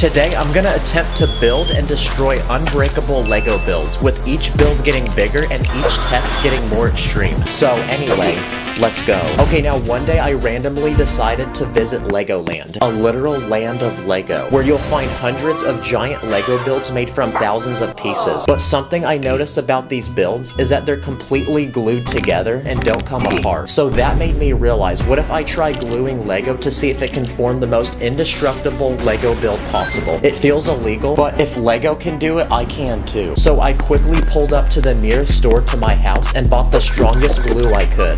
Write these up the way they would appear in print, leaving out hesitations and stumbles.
Today I'm gonna attempt to build and destroy unbreakable Lego builds, with each build getting bigger and each test getting more extreme. So anyway, let's go. Okay, now one day I randomly decided to visit Legoland, a literal land of Lego, where you'll find hundreds of giant Lego builds made from thousands of pieces. But something I noticed about these builds is that they're completely glued together and don't come apart. So that made me realize, what if I try gluing Lego to see if it can form the most indestructible Lego build possible? It feels illegal, but if Lego can do it, I can too. So I quickly pulled up to the nearest store to my house and bought the strongest glue I could.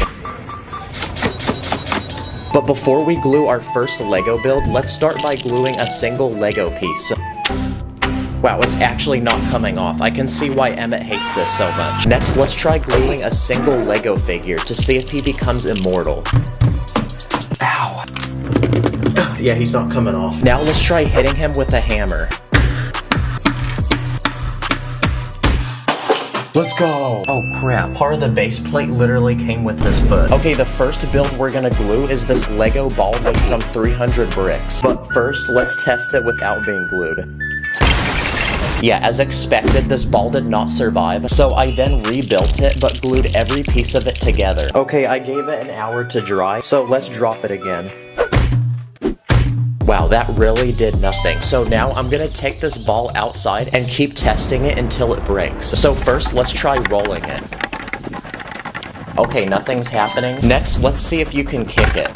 But before we glue our first Lego build, let's start by gluing a single Lego piece. Wow, it's actually not coming off. I can see why Emmett hates this so much. Next, let's try gluing a single Lego figure to see if he becomes immortal. Ow. Yeah, he's not coming off. Now let's try hitting him with a hammer. Let's go! Oh crap, part of the base plate literally came with his foot. Okay, the first build we're gonna glue is this Lego ball made from 300 bricks. But first, let's test it without being glued. Yeah, as expected, this ball did not survive, so I then rebuilt it, but glued every piece of it together. Okay, I gave it an hour to dry, so let's drop it again. Wow, that really did nothing. So now I'm gonna take this ball outside and keep testing it until it breaks. So first, let's try rolling it. Okay, nothing's happening. Next, let's see if you can kick it.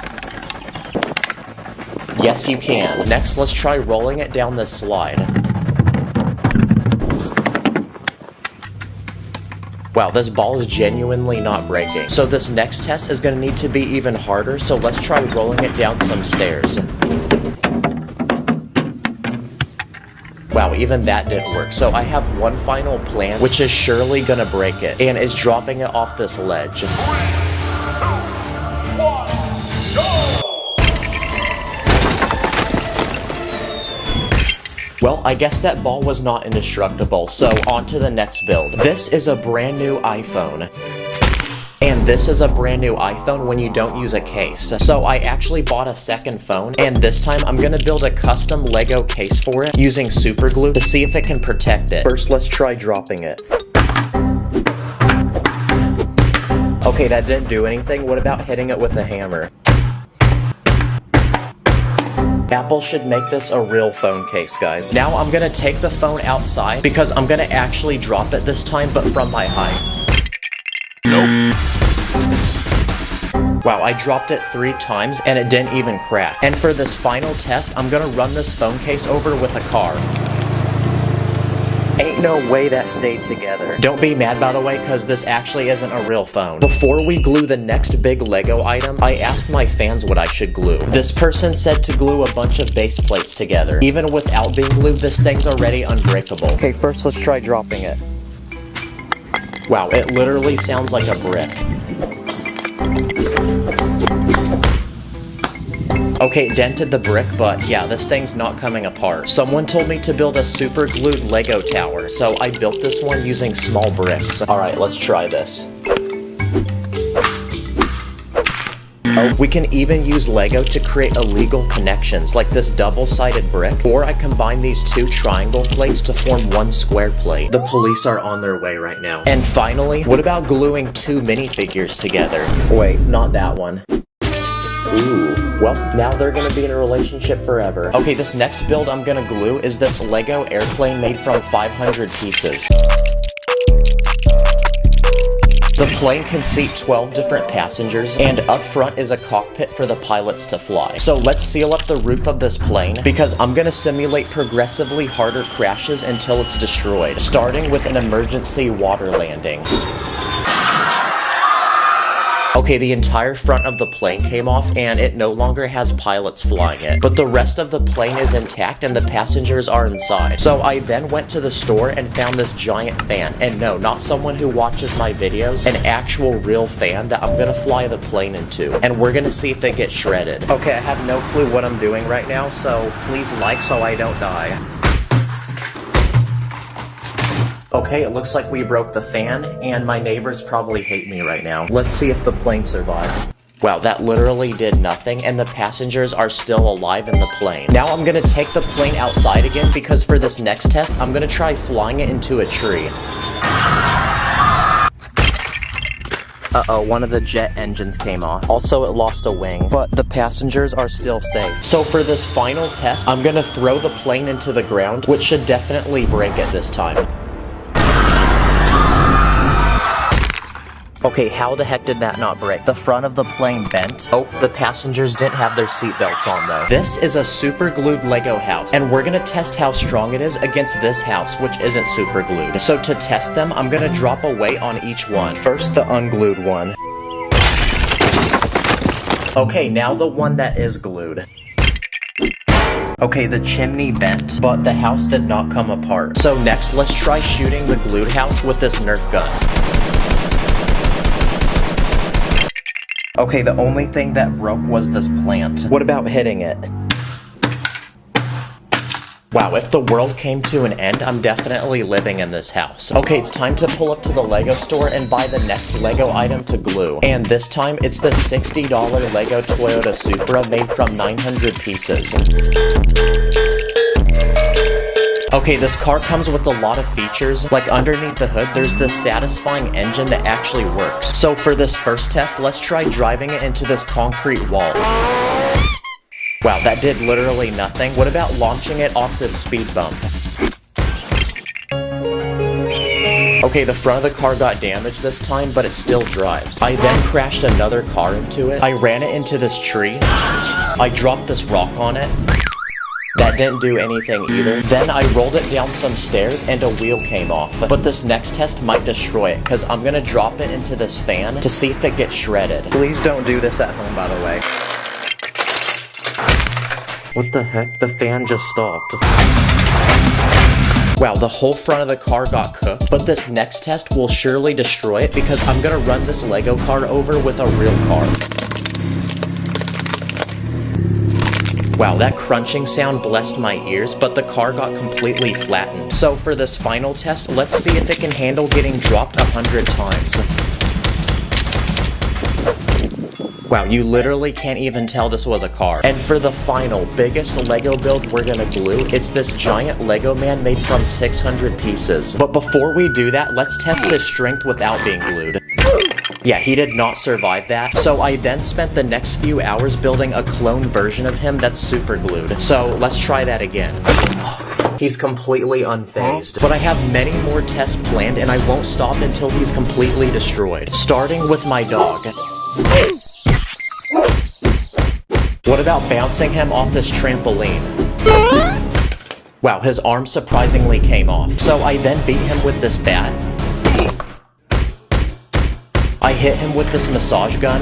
Yes, you can. Next, let's try rolling it down this slide. Wow, this ball is genuinely not breaking. So this next test is gonna need to be even harder, so let's try rolling it down some stairs. Wow, even that didn't work. So I have one final plan, which is surely gonna break it, and is dropping it off this ledge. 3, 2, 1, go! Well, I guess that ball was not indestructible, so on to the next build. This is a brand new iPhone. And this is a brand new iPhone when you don't use a case. So I actually bought a second phone, and this time I'm gonna build a custom Lego case for it using super glue to see if it can protect it. First, let's try dropping it. Okay, that didn't do anything. What about hitting it with a hammer? Apple should make this a real phone case, guys. Now I'm gonna take the phone outside because I'm gonna actually drop it this time, but from my height. Nope. Wow, I dropped it 3 times and it didn't even crack. And for this final test, I'm gonna run this phone case over with a car. Ain't no way that stayed together. Don't be mad, by the way, because this actually isn't a real phone. Before we glue the next big Lego item, I asked my fans what I should glue. This person said to glue a bunch of base plates together. Even without being glued, this thing's already unbreakable. Okay, first let's try dropping it. Wow, it literally sounds like a brick. Okay, it dented the brick, but yeah, this thing's not coming apart. Someone told me to build a super glued Lego tower, so I built this one using small bricks. Alright, let's try this. Oh, we can even use Lego to create illegal connections, like this double-sided brick, or I combine these 2 triangle plates to form 1 square plate. The police are on their way right now. And finally, what about gluing 2 minifigures together? Wait, not that one. Ooh, well, now they're gonna be in a relationship forever. Okay, this next build I'm gonna glue is this Lego airplane made from 500 pieces. The plane can seat 12 different passengers, and up front is a cockpit for the pilots to fly. So let's seal up the roof of this plane, because I'm gonna simulate progressively harder crashes until it's destroyed, starting with an emergency water landing. Okay, the entire front of the plane came off, and it no longer has pilots flying it. But the rest of the plane is intact, and the passengers are inside. So I then went to the store and found this giant fan. And no, not someone who watches my videos, an actual real fan that I'm gonna fly the plane into. And we're gonna see if it gets shredded. Okay, I have no clue what I'm doing right now, so please like so I don't die. Okay, it looks like we broke the fan, and my neighbors probably hate me right now. Let's see if the plane survived. Wow, that literally did nothing, and the passengers are still alive in the plane. Now I'm gonna take the plane outside again, because for this next test, I'm gonna try flying it into a tree. Uh-oh, one of the jet engines came off. Also, it lost a wing, but the passengers are still safe. So for this final test, I'm gonna throw the plane into the ground, which should definitely break it this time. Okay, how the heck did that not break? The front of the plane bent. Oh, the passengers didn't have their seatbelts on though. This is a super glued Lego house, and we're gonna test how strong it is against this house, which isn't super glued. So to test them, I'm gonna drop a weight on each one. First, the unglued one. Okay, now the one that is glued. Okay, the chimney bent, but the house did not come apart. So next, let's try shooting the glued house with this Nerf gun. Okay, the only thing that broke was this plant. What about hitting it? Wow, if the world came to an end, I'm definitely living in this house. Okay, it's time to pull up to the Lego store and buy the next Lego item to glue. And this time, it's the $60 Lego Toyota Supra made from 900 pieces. Okay, this car comes with a lot of features. Like underneath the hood, there's this satisfying engine that actually works. So for this first test, let's try driving it into this concrete wall. Wow, that did literally nothing. What about launching it off this speed bump? Okay, the front of the car got damaged this time, but it still drives. I then crashed another car into it. I ran it into this tree. I dropped this rock on it. That didn't do anything either. Then I rolled it down some stairs and a wheel came off. But this next test might destroy it, because I'm gonna drop it into this fan to see if it gets shredded. Please don't do this at home, by the way. What the heck? The fan just stopped. Wow, the whole front of the car got cooked, but this next test will surely destroy it because I'm gonna run this Lego car over with a real car. Wow, that crunching sound blessed my ears, but the car got completely flattened. So for this final test, let's see if it can handle getting dropped 100 times. Wow, you literally can't even tell this was a car. And for the final, biggest Lego build we're gonna glue, it's this giant Lego man made from 600 pieces. But before we do that, let's test his strength without being glued. Yeah, he did not survive that. So I then spent the next few hours building a clone version of him that's super glued. So let's try that again. He's completely unfazed. But I have many more tests planned and I won't stop until he's completely destroyed. Starting with my dog. What about bouncing him off this trampoline? Wow, his arm surprisingly came off. So I then beat him with this bat. I hit him with this massage gun.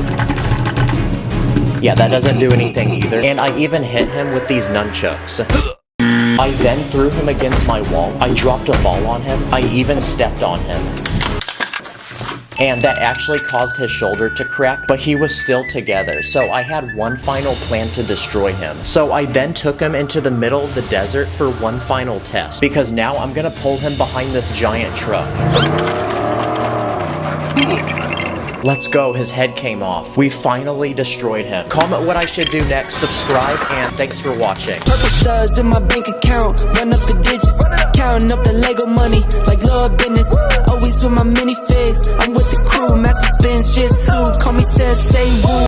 Yeah, that doesn't do anything either. And I even hit him with these nunchucks. I then threw him against my wall. I dropped a ball on him. I even stepped on him. And that actually caused his shoulder to crack, but he was still together. So I had one final plan to destroy him. So I then took him into the middle of the desert for one final test, because now I'm gonna pull him behind this giant truck. Let's go, his head came off. We finally destroyed him. Comment what I should do next, subscribe, and thanks for watching. Purple stars in my bank account, run up the digits, counting up the Lego money like Lord business. Always with my minifigs, I'm with the crew, master spin shit too. Call me say woo.